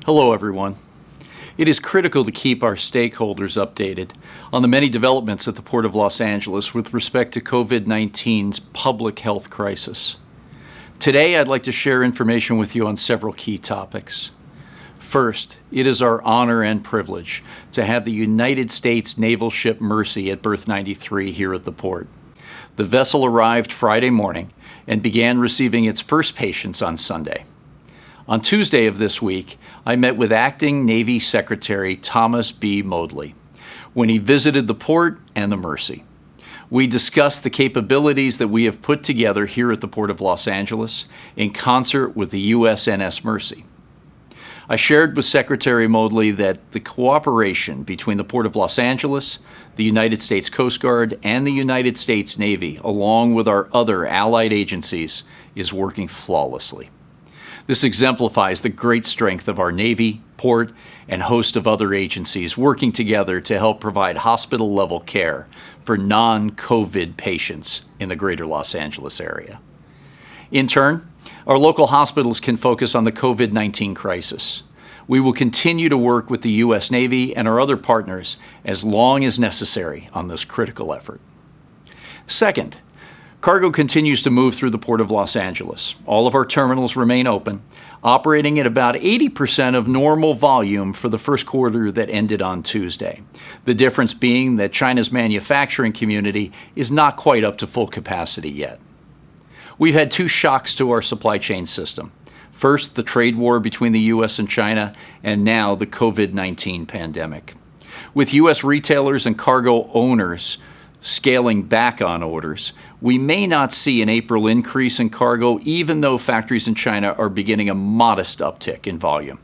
Hello, everyone. It is critical to keep our stakeholders updated on the many developments at the Port of Los Angeles with respect to COVID-19's public health crisis. Today, I'd like to share information with you on several key topics. First, it is our honor and privilege to have the United States naval ship Mercy at berth 93 here at the port. The vessel arrived Friday morning and began receiving its first patients on Sunday. On Tuesday of this week, I met with Acting Navy Secretary Thomas B. Modly when he visited the port and the Mercy. We discussed the capabilities that we have put together here at the Port of Los Angeles in concert with the USNS MERCY. I shared with Secretary Modly that the cooperation between the Port of Los Angeles, the United States Coast Guard, and the United States Navy, along with our other allied agencies, is working flawlessly. This exemplifies the great strength of our Navy, port, and host of other agencies working together to help provide hospital-level care for non-COVID patients in the greater Los Angeles area. In turn, our local hospitals can focus on the COVID-19 crisis. We will continue to work with the U.S. Navy and our other partners as long as necessary on this critical effort. Second, cargo continues to move through the Port of Los Angeles. All of our terminals remain open, operating at about 80% of normal volume for the first quarter that ended on Tuesday. The difference being that China's manufacturing community is not quite up to full capacity yet. We've had two shocks to our supply chain system. First, the trade war between the U.S. and China, and now the COVID-19 pandemic. With U.S. retailers and cargo owners scaling back on orders, we may not see an April increase in cargo, even though factories in China are beginning a modest uptick in volume.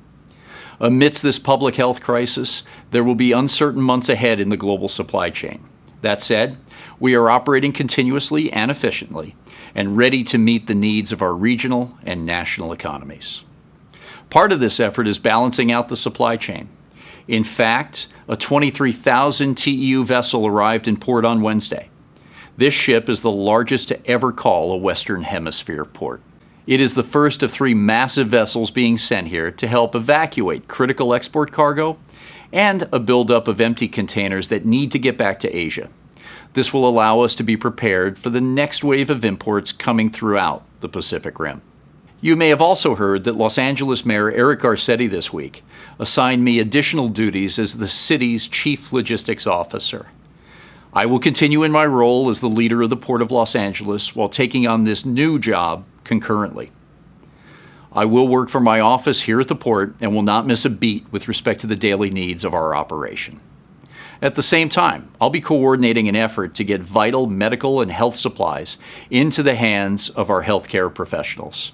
Amidst this public health crisis, there will be uncertain months ahead in the global supply chain. That said, we are operating continuously and efficiently and ready to meet the needs of our regional and national economies. Part of this effort is balancing out the supply chain. In fact, a 23,000 TEU vessel arrived in port on Wednesday. This ship is the largest to ever call a Western Hemisphere port. It is the first of three massive vessels being sent here to help evacuate critical export cargo and a buildup of empty containers that need to get back to Asia. This will allow us to be prepared for the next wave of imports coming throughout the Pacific Rim. You may have also heard that Los Angeles Mayor Eric Garcetti this week assigned me additional duties as the city's Chief Logistics Officer. I will continue in my role as the leader of the Port of Los Angeles while taking on this new job concurrently. I will work from my office here at the port and will not miss a beat with respect to the daily needs of our operation. At the same time, I'll be coordinating an effort to get vital medical and health supplies into the hands of our healthcare professionals.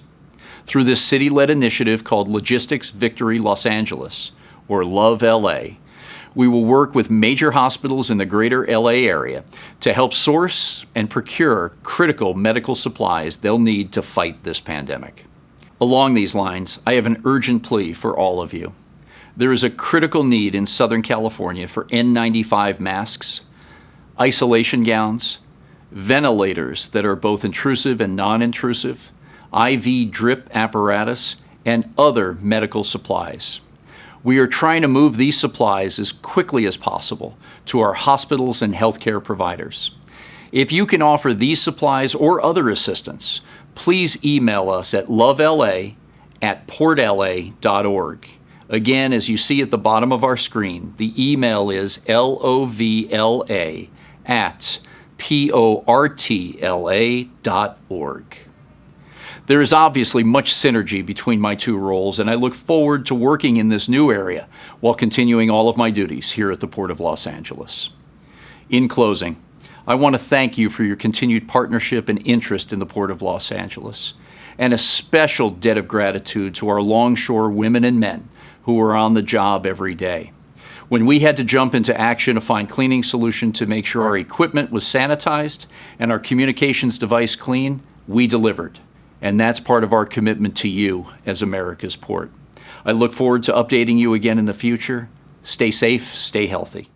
Through this city-led initiative called Logistics Victory Los Angeles, or Love LA, we will work with major hospitals in the greater LA area to help source and procure critical medical supplies they'll need to fight this pandemic. Along these lines, I have an urgent plea for all of you. There is a critical need in Southern California for N95 masks, isolation gowns, ventilators that are both intrusive and non-intrusive, IV drip apparatus, and other medical supplies. We are trying to move these supplies as quickly as possible to our hospitals and healthcare providers. If you can offer these supplies or other assistance, please email us at lovela@portla.org. Again, as you see at the bottom of our screen, the email is lovela@portla.org. There is obviously much synergy between my two roles, and I look forward to working in this new area while continuing all of my duties here at the Port of Los Angeles. In closing, I want to thank you for your continued partnership and interest in the Port of Los Angeles, and a special debt of gratitude to our longshore women and men who are on the job every day. When we had to jump into action to find cleaning solution to make sure our equipment was sanitized and our communications device clean, we delivered. And that's part of our commitment to you as America's port. I look forward to updating you again in the future. Stay safe, stay healthy.